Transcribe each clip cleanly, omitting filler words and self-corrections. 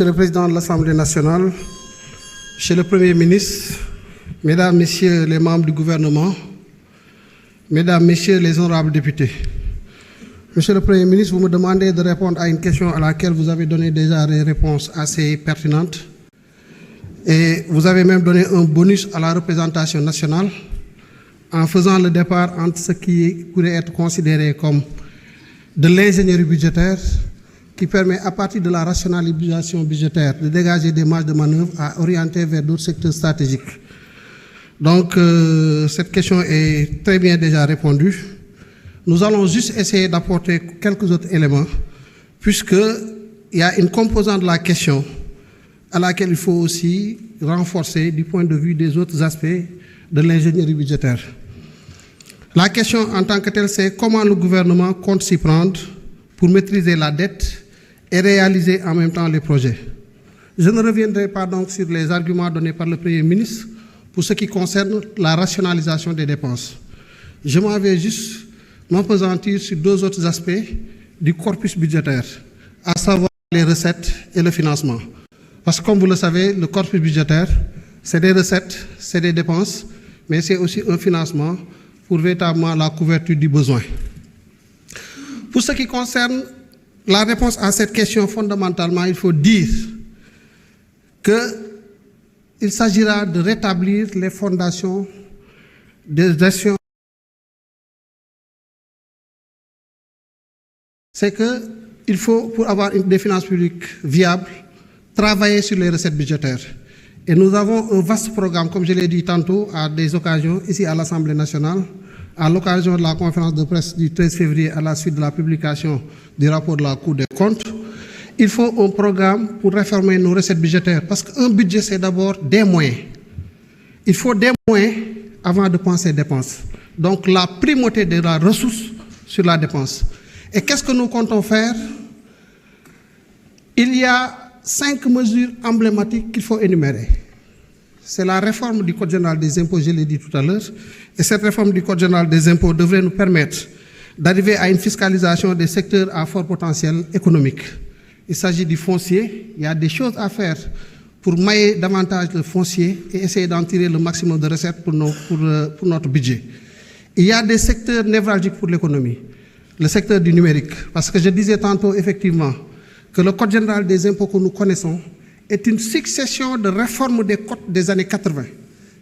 Monsieur le Président de l'Assemblée nationale, Monsieur le Premier ministre, Mesdames, Messieurs les membres du gouvernement, Mesdames, Messieurs les honorables députés. Monsieur le Premier ministre, vous me demandez de répondre à une question à laquelle vous avez donné déjà des réponses assez pertinentes. Et vous avez même donné un bonus à la représentation nationale en faisant le départ entre ce qui pourrait être considéré comme de l'ingénierie budgétaire qui permet à partir de la rationalisation budgétaire de dégager des marges de manœuvre à orienter vers d'autres secteurs stratégiques. Donc cette question est très bien déjà répondue. Nous allons juste essayer d'apporter quelques autres éléments puisqu'il y a une composante de la question à laquelle il faut aussi renforcer du point de vue des autres aspects de l'ingénierie budgétaire. La question en tant que telle, c'est comment le gouvernement compte s'y prendre pour maîtriser la dette et réaliser en même temps les projets. Je ne reviendrai pas donc sur les arguments donnés par le Premier ministre pour ce qui concerne la rationalisation des dépenses. Je m'en vais juste m'appesantir sur deux autres aspects du corpus budgétaire, à savoir les recettes et le financement. Parce que comme vous le savez, le corpus budgétaire, c'est des recettes, c'est des dépenses, mais c'est aussi un financement pour véritablement la couverture du besoin. Pour ce qui concerne la réponse à cette question, fondamentalement, il faut dire qu'il s'agira de rétablir les fondations de gestion. C'est qu'il faut, pour avoir des finances publiques viables, travailler sur les recettes budgétaires. Et nous avons un vaste programme, comme je l'ai dit tantôt, à des occasions, ici à l'Assemblée nationale, à l'occasion de la conférence de presse du 13 février à la suite de la publication du rapport de la Cour des comptes. Il faut un programme pour réformer nos recettes budgétaires, parce qu'un budget, c'est d'abord des moyens. Il faut des moyens avant de penser dépenses. Donc la primauté de la ressource sur la dépense. Et qu'est-ce que nous comptons faire? Il y a 5 mesures emblématiques qu'il faut énumérer. C'est la réforme du Code général des impôts, je l'ai dit tout à l'heure, et cette réforme du Code général des impôts devrait nous permettre d'arriver à une fiscalisation des secteurs à fort potentiel économique. Il s'agit du foncier, il y a des choses à faire pour mailler davantage le foncier et essayer d'en tirer le maximum de recettes pour notre budget. Il y a des secteurs névralgiques pour l'économie, le secteur du numérique, parce que je disais tantôt effectivement que le Code général des impôts que nous connaissons est une succession de réformes des codes des années 80.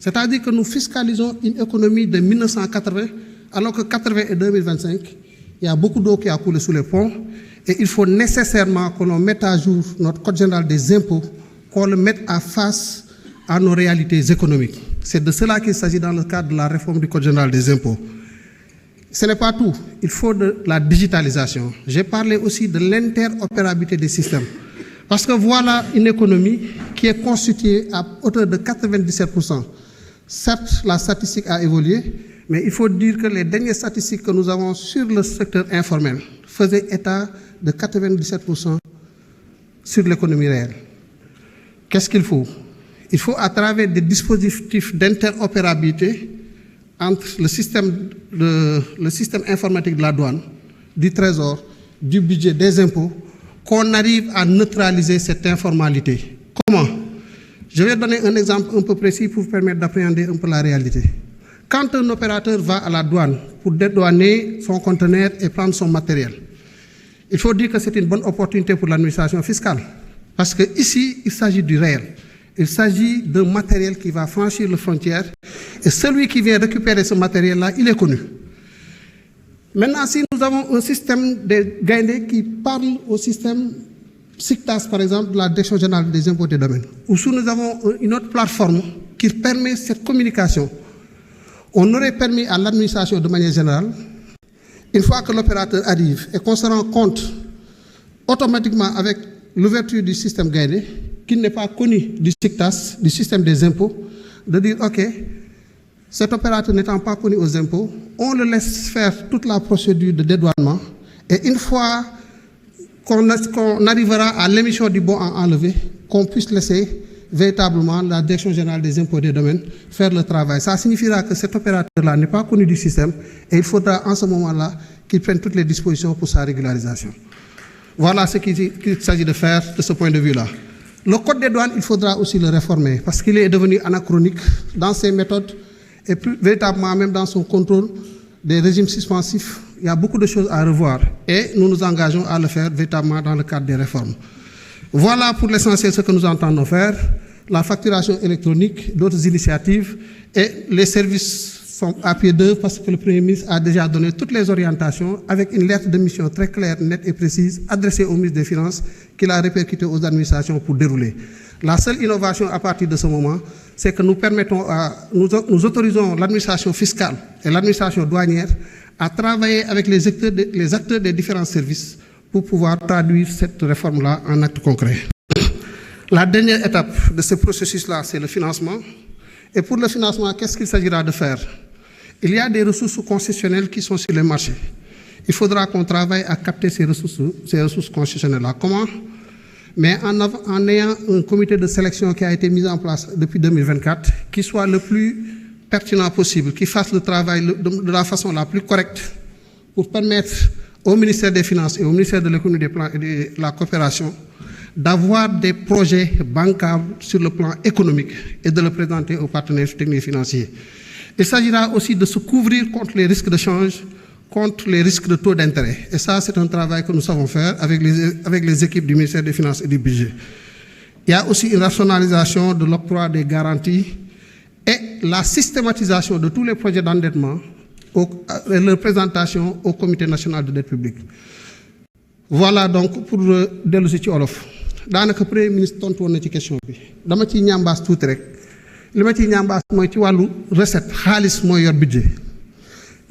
C'est-à-dire que nous fiscalisons une économie de 1980, alors que 80 et 2025, il y a beaucoup d'eau qui a coulé sous les ponts, et il faut nécessairement que l'on mette à jour notre Code général des impôts, qu'on le mette à face à nos réalités économiques. C'est de cela qu'il s'agit dans le cadre de la réforme du Code général des impôts. Ce n'est pas tout, il faut de la digitalisation. J'ai parlé aussi de l'interopérabilité des systèmes. Parce que voilà une économie qui est constituée à hauteur de 97%. Certes, la statistique a évolué, mais il faut dire que les dernières statistiques que nous avons sur le secteur informel faisaient état de 97% sur l'économie réelle. Qu'est-ce qu'il faut? Il faut, à travers des dispositifs d'interopérabilité entre le système informatique de la douane, du trésor, du budget, des impôts, qu'on arrive à neutraliser cette informalité. Comment? Je vais donner un exemple un peu précis pour vous permettre d'appréhender un peu la réalité. Quand un opérateur va à la douane pour dédouaner son conteneur et prendre son matériel, il faut dire que c'est une bonne opportunité pour l'administration fiscale. Parce qu'ici, il s'agit du réel. Il s'agit d'un matériel qui va franchir les frontières et celui qui vient récupérer ce matériel-là, il est connu. Maintenant, si nous avons un système de Gaïndé qui parle au système SICTAS, par exemple, de la Direction générale des impôts et des domaines, ou si nous avons une autre plateforme qui permet cette communication, on aurait permis à l'administration de manière générale, une fois que l'opérateur arrive et qu'on se rend compte automatiquement avec l'ouverture du système Gaïndé, qui n'est pas connu du SICTAS, du système des impôts, de dire, OK, cet opérateur n'étant pas connu aux impôts, on le laisse faire toute la procédure de dédouanement et une fois qu'on arrivera à l'émission du bon à enlever, qu'on puisse laisser véritablement la Direction générale des impôts et des domaines faire le travail. Ça signifiera que cet opérateur-là n'est pas connu du système et il faudra en ce moment-là qu'il prenne toutes les dispositions pour sa régularisation. Voilà ce qu'il s'agit de faire de ce point de vue-là. Le code des douanes, il faudra aussi le réformer parce qu'il est devenu anachronique dans ses méthodes et plus véritablement même dans son contrôle des régimes suspensifs. Il y a beaucoup de choses à revoir et nous nous engageons à le faire véritablement dans le cadre des réformes. Voilà pour l'essentiel ce que nous entendons faire. La facturation électronique, d'autres initiatives et les services sont à pied d'œuvre parce que le Premier ministre a déjà donné toutes les orientations avec une lettre de mission très claire, nette et précise adressée au ministre des Finances qu'il a répercutée aux administrations pour dérouler. La seule innovation à partir de ce moment, c'est que nous autorisons l'administration fiscale et l'administration douanière à travailler avec les acteurs des différents services pour pouvoir traduire cette réforme-là en actes concrets. La dernière étape de ce processus-là, c'est le financement. Et pour le financement, qu'est-ce qu'il s'agira de faire? Il y a des ressources concessionnelles qui sont sur le marché. Il faudra qu'on travaille à capter ces ressources concessionnelles-là. Comment? Mais en ayant un comité de sélection qui a été mis en place depuis 2024, qui soit le plus pertinent possible, qui fasse le travail de la façon la plus correcte pour permettre au ministère des Finances et au ministère de l'Économie, des Plans et de la Coopération d'avoir des projets bancables sur le plan économique et de le présenter aux partenaires techniques et financiers. Il s'agira aussi de se couvrir contre les risques de change, contre les risques de taux d'intérêt. Et ça, c'est un travail que nous savons faire avec les équipes du ministère des Finances et du Budget. Il y a aussi une rationalisation de l'octroi des garanties et la systématisation de tous les projets d'endettement et leur présentation au Comité national de dette publique. Voilà donc pour dellu si ci olof daanaka Premier ministre tontu woon na ci question bi dama ciy ñambaas tuuti rek li ma ciy ñambaas mooy ci wàllu recette xaalis mooy yor budget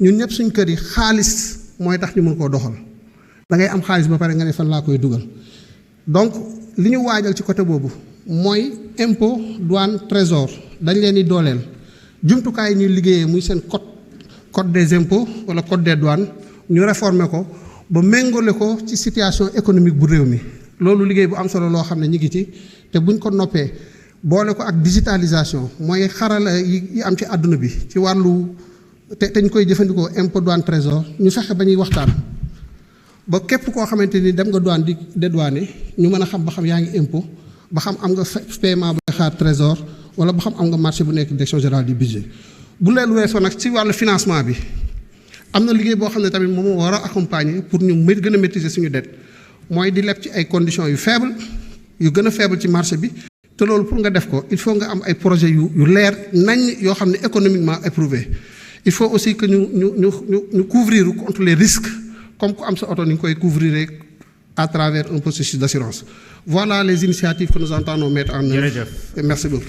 ñun ñëpp suñ kër yi xaalis mooy tax ñu mën koo doxal da ngay am xaalis ba pare nga ne fan laa koy dugal donc li ñu waajal ci côté boobu mooy impôt douane trésor dañ leen di dooleel jumtukaay ñuy liggéeyee muy seen code des impôts wala code des douanes ñu réformer ko ba méngale ko ci situation économique bu réew mi loolu liggéey bu am solo loo xam ne ñu ngi ci te buñ ko noppee boole ko ak digitalisation mooy xarala yi am ci àdduna bi ci wàllu te ñu koy jëfandikoo impôt douane trésor ñu fexe ba ñuy waxtaan ba képp koo xamante ni dem nga douane di dédouaner ñu mën a xam ba xam yaa ngi impôt ba xam am nga paiement bu xaar trésor wala ba xam am nga marché bu nekk direction générale du budget bu leen weesoo nag ci wàllu financement bi am na liggéey boo xam ne tamit moom moo war a accompagner pour ñu gën a maîtriser suñu dette mooy di leb ci ay conditions yu faible yu gën a faible ci marché bi te loolu pour nga def ko il faut nga am ay projets yu leer nañ yoo xam ne économiquement éprouvé il faut aussi que ñu couvrir contre les risques comme ku am sa oto ni ñu koy couvrir à travers un processus d'assurance. Voilà les initiatives que nous entendons mettre en œuvre. Et merci beaucoup.